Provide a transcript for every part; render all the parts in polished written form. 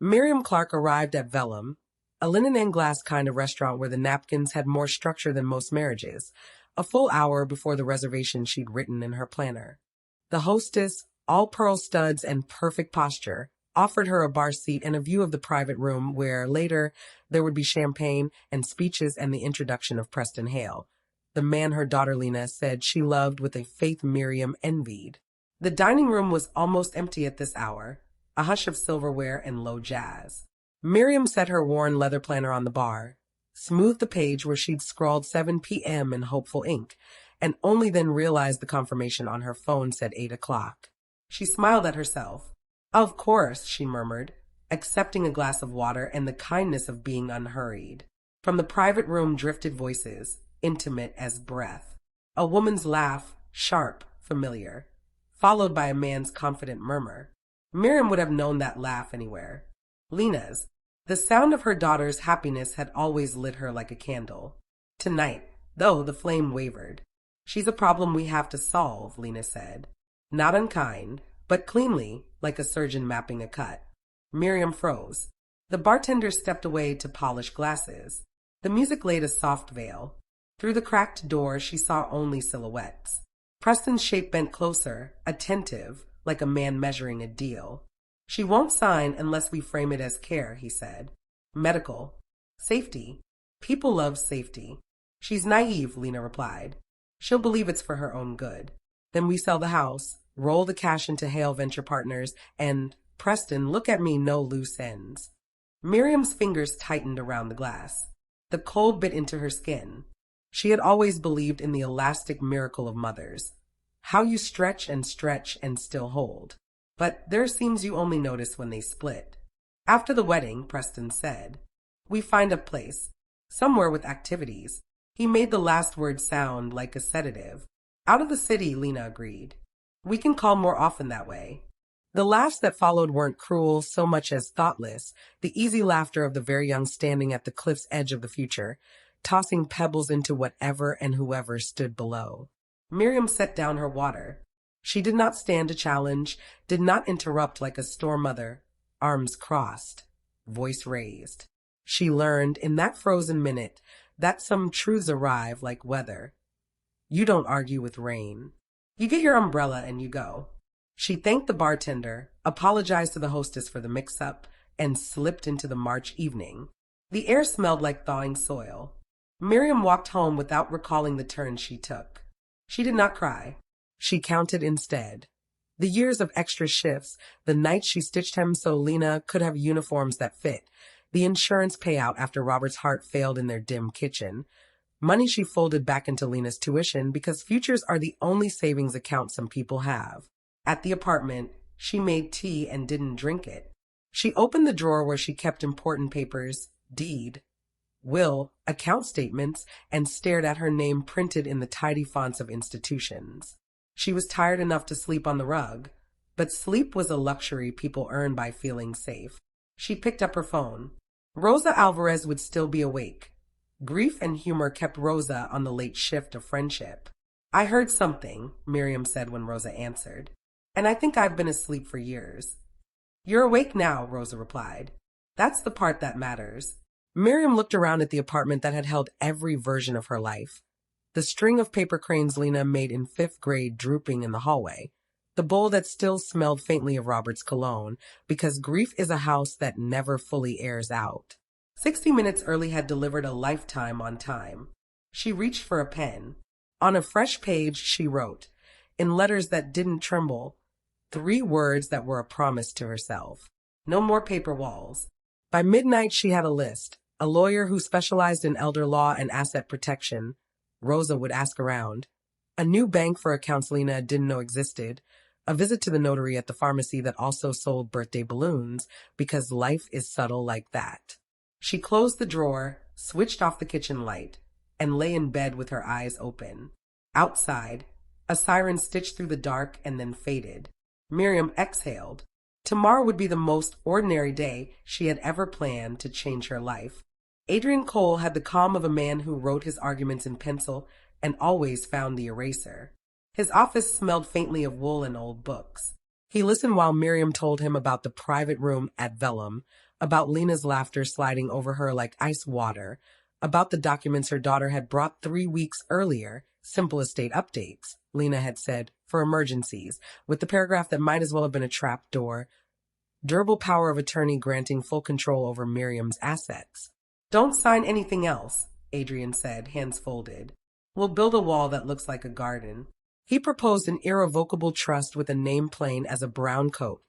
Miriam Clark arrived at Vellum, a linen and glass kind of restaurant where the napkins had more structure than most marriages, a full hour before the reservation she'd written in her planner. The hostess, all pearl studs and perfect posture, offered her a bar seat and a view of the private room where, later, there would be champagne and speeches and the introduction of Preston Hale, the man her daughter Lena said she loved with a faith Miriam envied. The dining room was almost empty at this hour, a hush of silverware and low jazz. Miriam set her worn leather planner on the bar, smoothed the page where she'd scrawled 7 p.m. in hopeful ink, and only then realized the confirmation on her phone said 8 o'clock. She smiled at herself. Of course, she murmured, accepting a glass of water and the kindness of being unhurried. From the private room drifted voices, intimate as breath. A woman's laugh, sharp, familiar, followed by a man's confident murmur. Miriam would have known that laugh anywhere. Lena's. The sound of her daughter's happiness had always lit her like a candle. Tonight, though, the flame wavered. She's a problem we have to solve, Lena said. Not unkind, but cleanly, like a surgeon mapping a cut. Miriam froze. The bartender stepped away to polish glasses. The music laid a soft veil. Through the cracked door, she saw only silhouettes. Preston's shape bent closer, attentive, like a man measuring a deal. She won't sign unless we frame it as care, he said. Medical. Safety. People love safety. She's naive, Lena replied. She'll believe it's for her own good. Then we sell the house, roll the cash into Hale Venture Partners, and, Preston, look at me, no loose ends. Miriam's fingers tightened around the glass. The cold bit into her skin. She had always believed in the elastic miracle of mothers. How you stretch and still hold. But there seems you only notice when they split. After the wedding, Preston said, we find a place, somewhere with activities. He made the last word sound like a sedative. Out of the city, Lena agreed. We can call more often that way. The laughs that followed weren't cruel so much as thoughtless, the easy laughter of the very young standing at the cliff's edge of the future, tossing pebbles into whatever and whoever stood below. Miriam set down her water. She did not stand to challenge, did not interrupt like a store mother, arms crossed, voice raised. She learned in that frozen minute that some truths arrive like weather. You don't argue with rain. You get your umbrella and you go. She thanked the bartender, apologized to the hostess for the mix-up, and slipped into the March evening. The air smelled like thawing soil. Miriam walked home without recalling the turn she took. She did not cry. She counted instead. The years of extra shifts, the nights she stitched him so Lena could have uniforms that fit, the insurance payout after Robert's heart failed in their dim kitchen, money she folded back into Lena's tuition because futures are the only savings account some people have. At the apartment, she made tea and didn't drink it. She opened the drawer where she kept important papers, deed, will, account statements, and stared at her name printed in the tidy fonts of institutions. She was tired enough to sleep on the rug, but sleep was a luxury people earn by feeling safe. She picked up her phone. Rosa Alvarez would still be awake. Grief and humor kept Rosa on the late shift of friendship. I heard something, Miriam said when Rosa answered, and I think I've been asleep for years. You're awake now, Rosa replied. That's the part that matters. Miriam looked around at the apartment that had held every version of her life. The string of paper cranes Lena made in 5th grade drooping in the hallway. The bowl that still smelled faintly of Robert's cologne, because grief is a house that never fully airs out. 60 Minutes Early had delivered a lifetime on time. She reached for a pen. On a fresh page, she wrote, in letters that didn't tremble, 3 words that were a promise to herself. No more paper walls. By midnight, she had a list. A lawyer who specialized in elder law and asset protection. Rosa would ask around. A new bank for accounts Lena didn't know existed. A visit to the notary at the pharmacy that also sold birthday balloons, because life is subtle like that. She closed the drawer, switched off the kitchen light, and lay in bed with her eyes open. Outside, a siren stitched through the dark and then faded. Miriam exhaled. Tomorrow would be the most ordinary day she had ever planned to change her life. Adrian Cole had the calm of a man who wrote his arguments in pencil and always found the eraser. His office smelled faintly of wool and old books. He listened while Miriam told him about the private room at Vellum, about Lena's laughter sliding over her like ice water, about the documents her daughter had brought 3 weeks earlier, simple estate updates, Lena had said, for emergencies, with the paragraph that might as well have been a trap door, durable power of attorney granting full control over Miriam's assets. Don't sign anything else, Adrian said, hands folded. We'll build a wall that looks like a garden. He proposed an irrevocable trust with a name plain as a brown coat.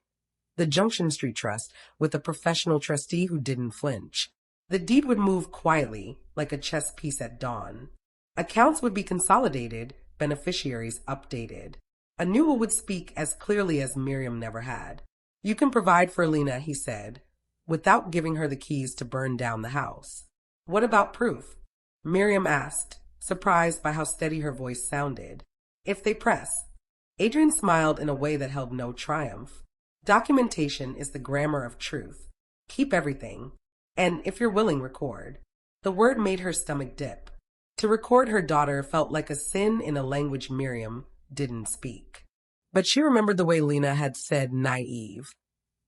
The Junction Street Trust, with a professional trustee who didn't flinch. The deed would move quietly, like a chess piece at dawn. Accounts would be consolidated, beneficiaries updated. A new will would speak as clearly as Miriam never had. You can provide for Lena, he said, without giving her the keys to burn down the house. What about proof? Miriam asked, surprised by how steady her voice sounded. If they press. Adrian smiled in a way that held no triumph. Documentation is the grammar of truth. Keep everything. And if you're willing, record. The word made her stomach dip. To record her daughter felt like a sin in a language Miriam didn't speak. But she remembered the way Lena had said naive,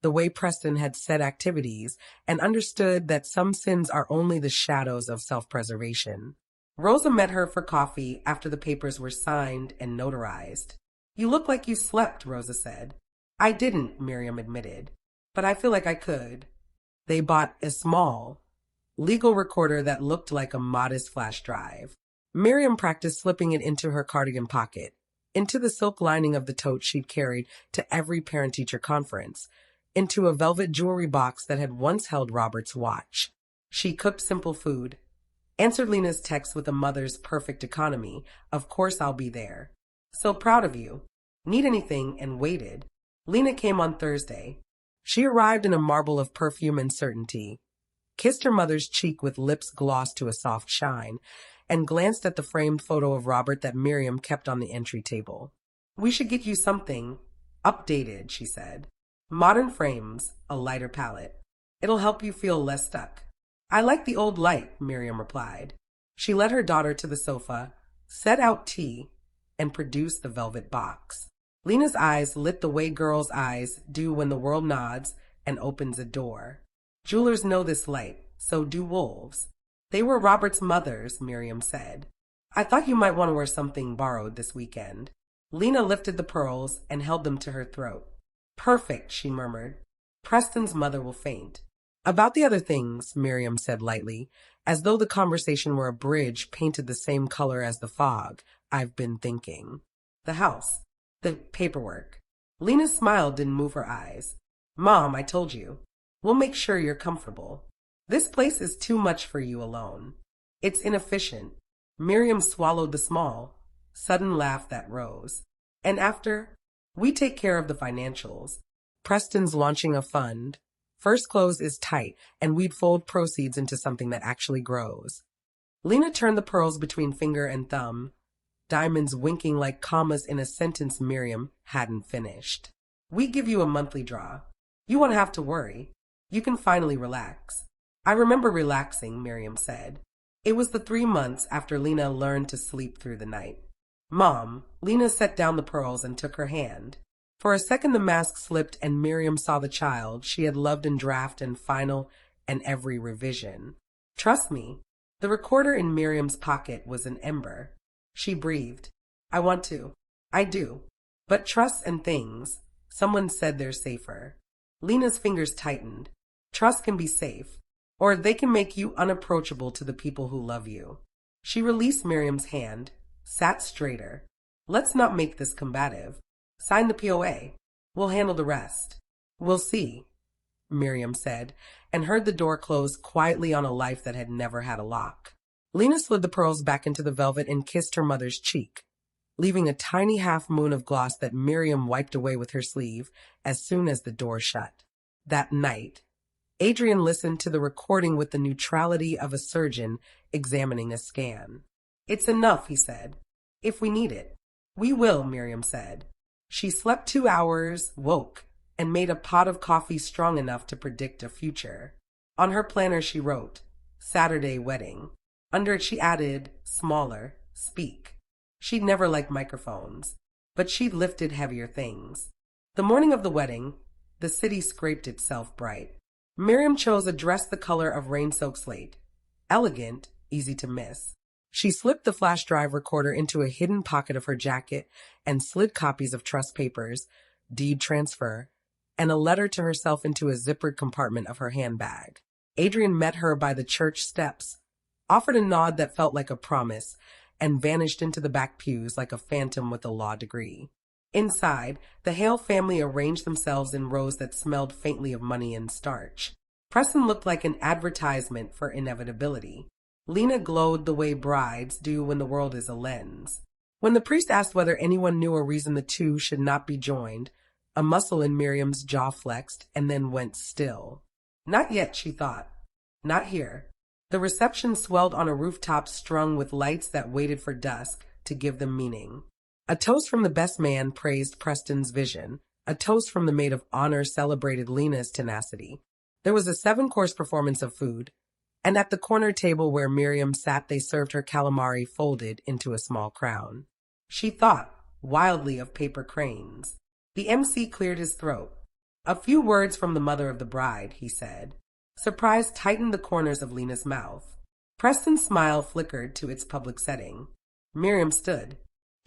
the way Preston had said activities, and understood that some sins are only the shadows of self-preservation. Rosa met her for coffee after the papers were signed and notarized. You look like you slept, Rosa said. I didn't, Miriam admitted, but I feel like I could. They bought a small, legal recorder that looked like a modest flash drive. Miriam practiced slipping it into her cardigan pocket, into the silk lining of the tote she'd carried to every parent-teacher conference, into a velvet jewelry box that had once held Robert's watch. She cooked simple food, answered Lena's text with a mother's perfect economy. Of course I'll be there. So proud of you. Need anything, and waited. Lena came on Thursday. She arrived in a marble of perfume and certainty, kissed her mother's cheek with lips glossed to a soft shine, and glanced at the framed photo of Robert that Miriam kept on the entry table. We should get you something updated, she said. Modern frames, a lighter palette. It'll help you feel less stuck. I like the old light, Miriam replied. She led her daughter to the sofa, set out tea, and produced the velvet box. Lena's eyes lit the way girls' eyes do when the world nods and opens a door. Jewelers know this light, so do wolves. They were Robert's mother's, Miriam said. I thought you might want to wear something borrowed this weekend. Lena lifted the pearls and held them to her throat. Perfect, she murmured. Preston's mother will faint. About the other things, Miriam said lightly, as though the conversation were a bridge painted the same color as the fog. I've been thinking. The house. The paperwork. Lena's smile didn't move her eyes. Mom, I told you. We'll make sure you're comfortable. This place is too much for you alone. It's inefficient. Miriam swallowed the small, sudden laugh that rose. And after, we take care of the financials. Preston's launching a fund. First close is tight, and we'd fold proceeds into something that actually grows. Lena turned the pearls between finger and thumb, diamonds winking like commas in a sentence Miriam hadn't finished. We give you a monthly draw. You won't have to worry. You can finally relax. I remember relaxing, Miriam said. It was the 3 months after Lena learned to sleep through the night. Mom, Lena set down the pearls and took her hand. For a second the mask slipped and Miriam saw the child she had loved in draft and final and every revision. Trust me. The recorder in Miriam's pocket was an ember. She breathed. I want to. I do. But trust and things, someone said they're safer. Lena's fingers tightened. Trust can be safe, or they can make you unapproachable to the people who love you. She released Miriam's hand, sat straighter. Let's not make this combative. Sign the POA. We'll handle the rest. We'll see, Miriam said, and heard the door close quietly on a life that had never had a lock. Lena slid the pearls back into the velvet and kissed her mother's cheek, leaving a tiny half-moon of gloss that Miriam wiped away with her sleeve as soon as the door shut. That night, Adrian listened to the recording with the neutrality of a surgeon examining a scan. It's enough, he said. If we need it. We will, Miriam said. She slept 2 hours, woke, and made a pot of coffee strong enough to predict a future. On her planner she wrote, Saturday wedding. Under it she added, smaller, speak. She'd never liked microphones, but she'd lifted heavier things. The morning of the wedding, the city scraped itself bright. Miriam chose a dress the color of rain-soaked slate. Elegant, easy to miss. She slipped the flash drive recorder into a hidden pocket of her jacket and slid copies of trust papers, deed transfer, and a letter to herself into a zippered compartment of her handbag. Adrian met her by the church steps, offered a nod that felt like a promise, and vanished into the back pews like a phantom with a law degree. Inside, the Hale family arranged themselves in rows that smelled faintly of money and starch. Preston looked like an advertisement for inevitability. Lena glowed the way brides do when the world is a lens. When the priest asked whether anyone knew a reason the two should not be joined, a muscle in Miriam's jaw flexed and then went still. Not yet, she thought. Not here. The reception swelled on a rooftop strung with lights that waited for dusk to give them meaning. A toast from the best man praised Preston's vision. A toast from the maid of honor celebrated Lena's tenacity. There was a 7-course performance of food, and at the corner table where Miriam sat they served her calamari folded into a small crown. She thought wildly of paper cranes. The MC cleared his throat. A few words from the mother of the bride, he said. Surprise tightened the corners of Lena's mouth. Preston's smile flickered to its public setting. Miriam stood.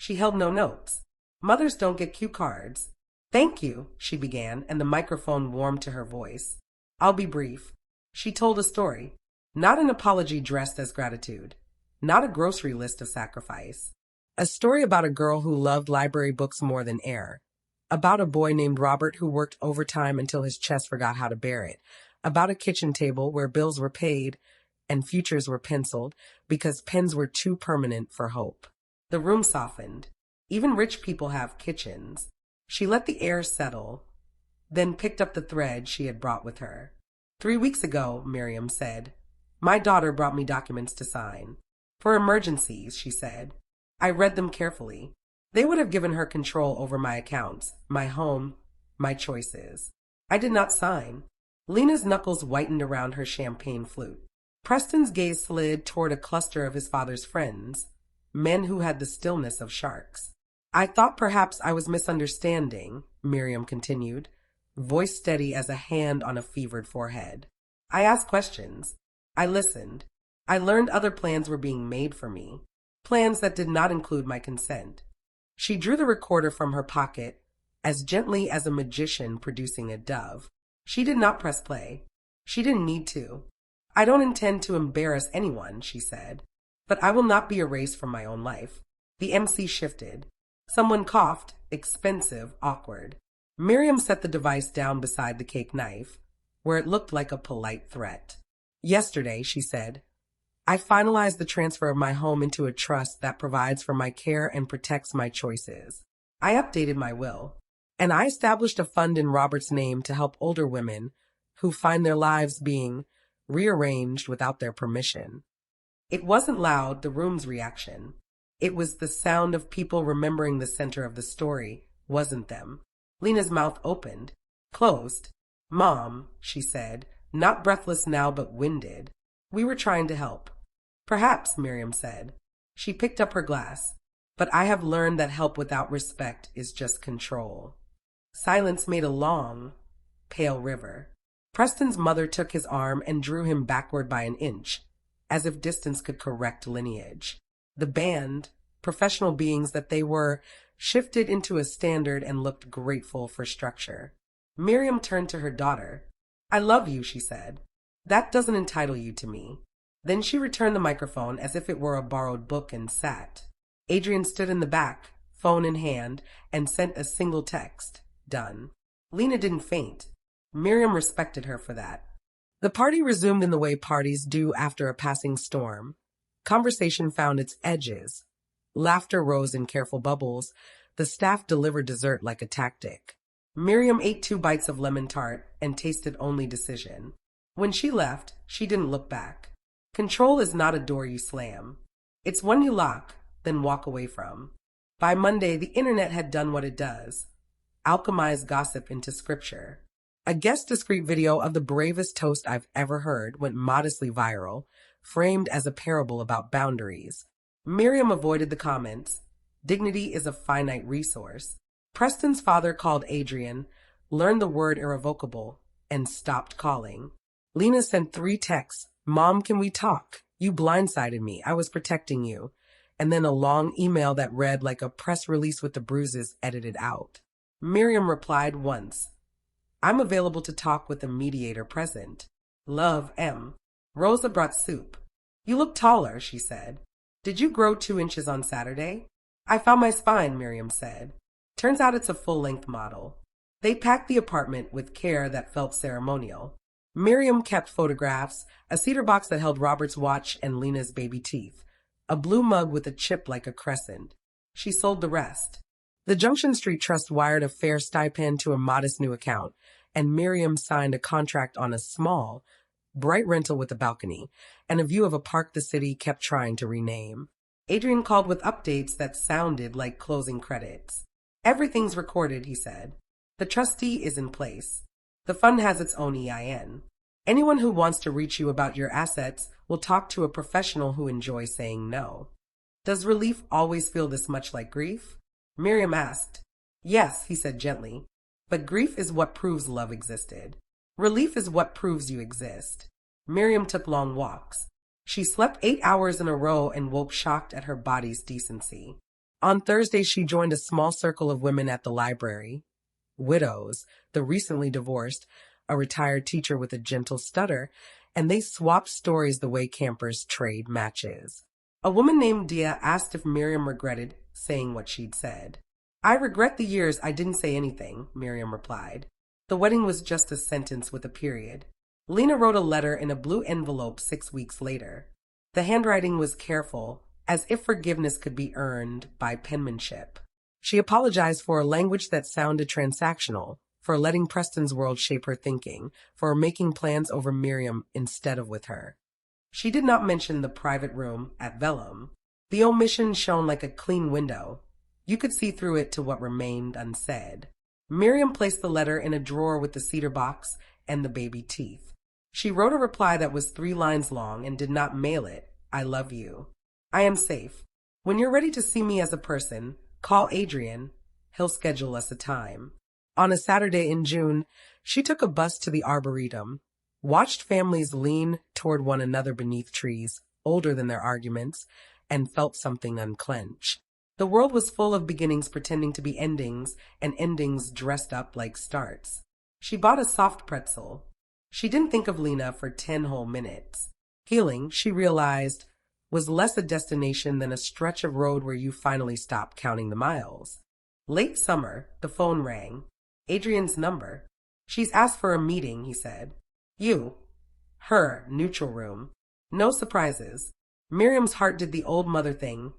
She held no notes. Mothers don't get cue cards. Thank you, she began, and the microphone warmed to her voice. I'll be brief. She told a story. Not an apology dressed as gratitude. Not a grocery list of sacrifice. A story about a girl who loved library books more than air. About a boy named Robert who worked overtime until his chest forgot how to bear it. About a kitchen table where bills were paid and futures were penciled because pens were too permanent for hope. The room softened. Even rich people have kitchens. She let the air settle, then picked up the thread she had brought with her. 3 weeks ago, Miriam said, my daughter brought me documents to sign. For emergencies, she said. I read them carefully. They would have given her control over my accounts, my home, my choices. I did not sign. Lena's knuckles whitened around her champagne flute. Preston's gaze slid toward a cluster of his father's friends, men who had the stillness of sharks. I thought perhaps I was misunderstanding, Miriam continued, voice steady as a hand on a fevered forehead. I asked questions. I listened. I learned other plans were being made for me, plans that did not include my consent. She drew the recorder from her pocket, as gently as a magician producing a dove. She did not press play. She didn't need to. I don't intend to embarrass anyone, she said, but I will not be erased from my own life. The MC shifted. Someone coughed, expensive, awkward. Miriam set the device down beside the cake knife, where it looked like a polite threat. Yesterday, she said, I finalized the transfer of my home into a trust that provides for my care and protects my choices. I updated my will, and I established a fund in Robert's name to help older women who find their lives being rearranged without their permission. It wasn't loud, the room's reaction. It was the sound of people remembering the center of the story, wasn't them? Lena's mouth opened, closed. Mom, she said, not breathless now but winded. We were trying to help. Perhaps, Miriam said. She picked up her glass. But I have learned that help without respect is just control. Silence made a long, pale river. Preston's mother took his arm and drew him backward by an inch, as if distance could correct lineage. The band, professional beings that they were, shifted into a standard and looked grateful for structure. Miriam turned to her daughter. I love you, she said. That doesn't entitle you to me. Then she returned the microphone as if it were a borrowed book and sat. Adrian stood in the back, phone in hand, and sent a single text. Done. Lena didn't faint. Miriam respected her for that. The party resumed in the way parties do after a passing storm. Conversation found its edges. Laughter rose in careful bubbles. The staff delivered dessert like a tactic. Miriam ate 2 bites of lemon tart and tasted only decision. When she left, she didn't look back. Control is not a door you slam. It's one you lock, then walk away from. By Monday, the internet had done what it does. Alchemized gossip into scripture. A guest discreet video of the bravest toast I've ever heard went modestly viral, framed as a parable about boundaries. Miriam avoided the comments. Dignity is a finite resource. Preston's father called Adrian, learned the word irrevocable, and stopped calling. Lena sent 3 texts. Mom, can we talk? You blindsided me. I was protecting you. And then a long email that read like a press release with the bruises edited out. Miriam replied once. I'm available to talk with the mediator present. Love, M. Rosa brought soup. You look taller, she said. Did you grow 2 inches on Saturday? I found my spine, Miriam said. Turns out it's a full-length model. They packed the apartment with care that felt ceremonial. Miriam kept photographs, a cedar box that held Robert's watch and Lena's baby teeth, a blue mug with a chip like a crescent. She sold the rest. The Junction Street Trust wired a fair stipend to a modest new account, and Miriam signed a contract on a small, bright rental with a balcony, and a view of a park the city kept trying to rename. Adrian called with updates that sounded like closing credits. Everything's recorded, he said. The trustee is in place. The fund has its own EIN. Anyone who wants to reach you about your assets will talk to a professional who enjoys saying no. Does relief always feel this much like grief? Miriam asked. Yes, he said gently. But grief is what proves love existed. Relief is what proves you exist. Miriam took long walks. She slept 8 hours in a row and woke shocked at her body's decency. On Thursday, she joined a small circle of women at the library. Widows, the recently divorced, a retired teacher with a gentle stutter, and they swapped stories the way campers trade matches. A woman named Dia asked if Miriam regretted saying what she'd said. I regret the years I didn't say anything, Miriam replied. The wedding was just a sentence with a period. Lena wrote a letter in a blue envelope 6 weeks later. The handwriting was careful, as if forgiveness could be earned by penmanship. She apologized for a language that sounded transactional, for letting Preston's world shape her thinking, for making plans over Miriam instead of with her. She did not mention the private room at Vellum. The omission shone like a clean window. You could see through it to what remained unsaid. Miriam placed the letter in a drawer with the cedar box and the baby teeth. She wrote a reply that was 3 lines long and did not mail it. I love you. I am safe. When you're ready to see me as a person, call Adrian. He'll schedule us a time. On a Saturday in June, she took a bus to the Arboretum, watched families lean toward one another beneath trees, older than their arguments, and felt something unclench. The world was full of beginnings pretending to be endings, and endings dressed up like starts. She bought a soft pretzel. She didn't think of Lena for 10 whole minutes. Healing, she realized, was less a destination than a stretch of road where you finally stop counting the miles. Late summer, the phone rang. Adrian's number. She's asked for a meeting, he said. You. Her, neutral room. No surprises. Miriam's heart did the old mother thing.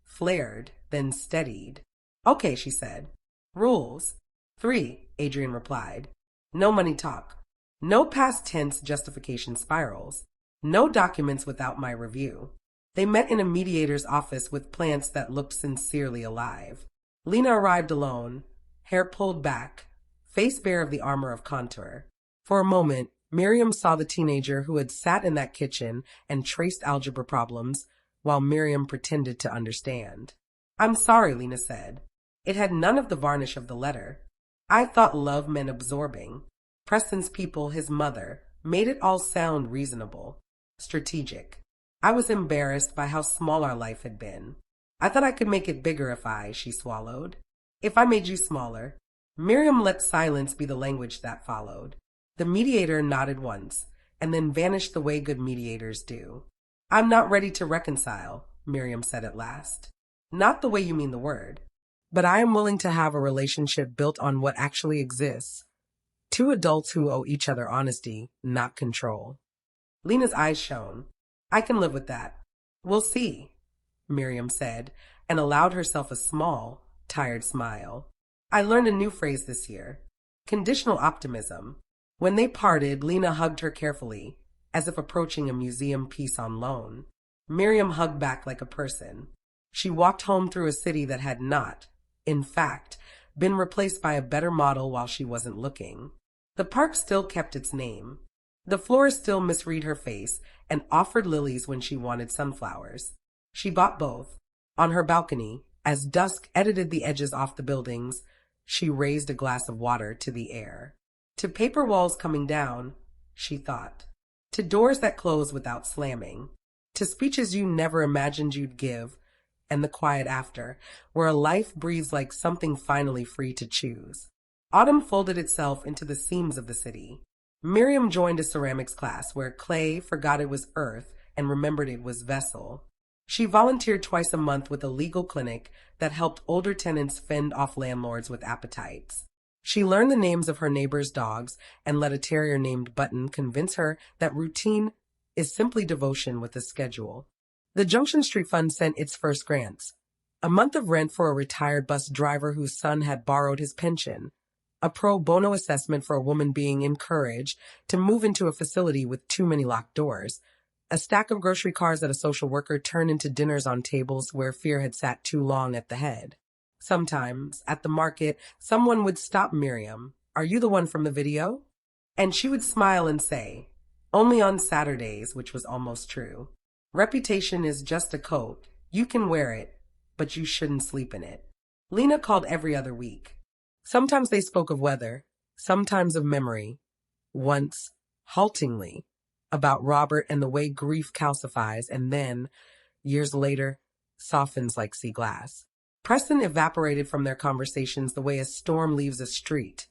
Flared, then steadied. Okay, she said. Rules. 3, Adrian replied. No money talk. No past tense justification spirals. No documents without my review. They met in a mediator's office with plants that looked sincerely alive. Lena arrived alone, hair pulled back, face bare of the armor of contour. For a moment, Miriam saw the teenager who had sat in that kitchen and traced algebra problems while Miriam pretended to understand. I'm sorry, Lena said. It had none of the varnish of the letter. I thought love meant absorbing. Preston's people, his mother, made it all sound reasonable, strategic. I was embarrassed by how small our life had been. I thought I could make it bigger she swallowed. If I made you smaller. Miriam let silence be the language that followed. The mediator nodded once, and then vanished the way good mediators do. I'm not ready to reconcile, Miriam said at last. Not the way you mean the word. But I am willing to have a relationship built on what actually exists. 2 adults who owe each other honesty, not control. Lena's eyes shone. I can live with that. We'll see, Miriam said, and allowed herself a small, tired smile. I learned a new phrase this year. Conditional optimism. When they parted, Lena hugged her carefully, as if approaching a museum piece on loan. Miriam hugged back like a person. She walked home through a city that had not, in fact, been replaced by a better model while she wasn't looking. The park still kept its name. The florist still misread her face and offered lilies when she wanted sunflowers. She bought both. On her balcony, as dusk edited the edges off the buildings, She raised a glass of water to the air. To paper walls coming down, she thought. To doors that close without slamming. To speeches you never imagined you'd give, and the quiet after, where a life breathes like something finally free to choose. Autumn folded itself into the seams of the city. Miriam joined a ceramics class where clay forgot it was earth and remembered it was vessel. She volunteered twice a month with a legal clinic that helped older tenants fend off landlords with appetites. She learned the names of her neighbors' dogs and let a terrier named Button convince her that routine is simply devotion with a schedule. The Junction Street Fund sent its first grants. A month of rent for a retired bus driver whose son had borrowed his pension. A pro bono assessment for a woman being encouraged to move into a facility with too many locked doors. A stack of grocery cards that a social worker turned into dinners on tables where fear had sat too long at the head. Sometimes, at the market, someone would stop Miriam. "Are you the one from the video?" And she would smile and say, "Only on Saturdays," which was almost true. Reputation is just a coat. You can wear it, but you shouldn't sleep in it. Lena called every other week. Sometimes they spoke of weather, sometimes of memory. Once, haltingly, about Robert and the way grief calcifies and then, years later, softens like sea glass. Preston evaporated from their conversations the way a storm leaves a street.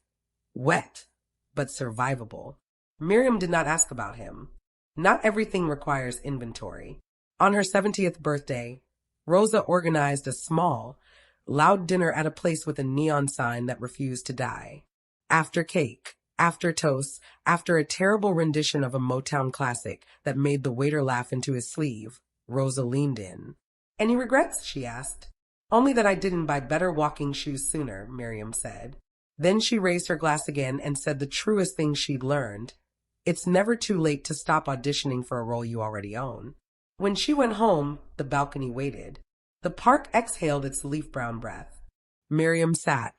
Wet, but survivable. Miriam did not ask about him. Not everything requires inventory. On her 70th birthday, Rosa organized a small, loud dinner at a place with a neon sign that refused to die. After cake, after toast, after a terrible rendition of a Motown classic that made the waiter laugh into his sleeve, Rosa leaned in. "Any regrets?" she asked. "Only that I didn't buy better walking shoes sooner," Miriam said. Then she raised her glass again and said the truest thing she'd learned. It's never too late to stop auditioning for a role you already own. When she went home, the balcony waited. The park exhaled its leaf-brown breath. Miriam sat,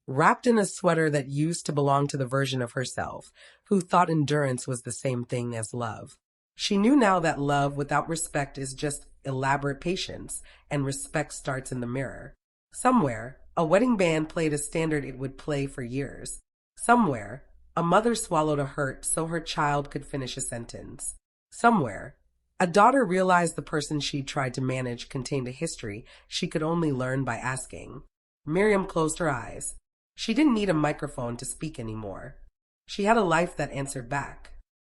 wrapped in a sweater that used to belong to the version of herself who thought endurance was the same thing as love. She knew now that love without respect is just elaborate patience, and respect starts in the mirror. Somewhere, a wedding band played a standard it would play for years. Somewhere, a mother swallowed a hurt so her child could finish a sentence. Somewhere, a daughter realized the person she tried to manage contained a history she could only learn by asking. Miriam closed her eyes. She didn't need a microphone to speak anymore. She had a life that answered back.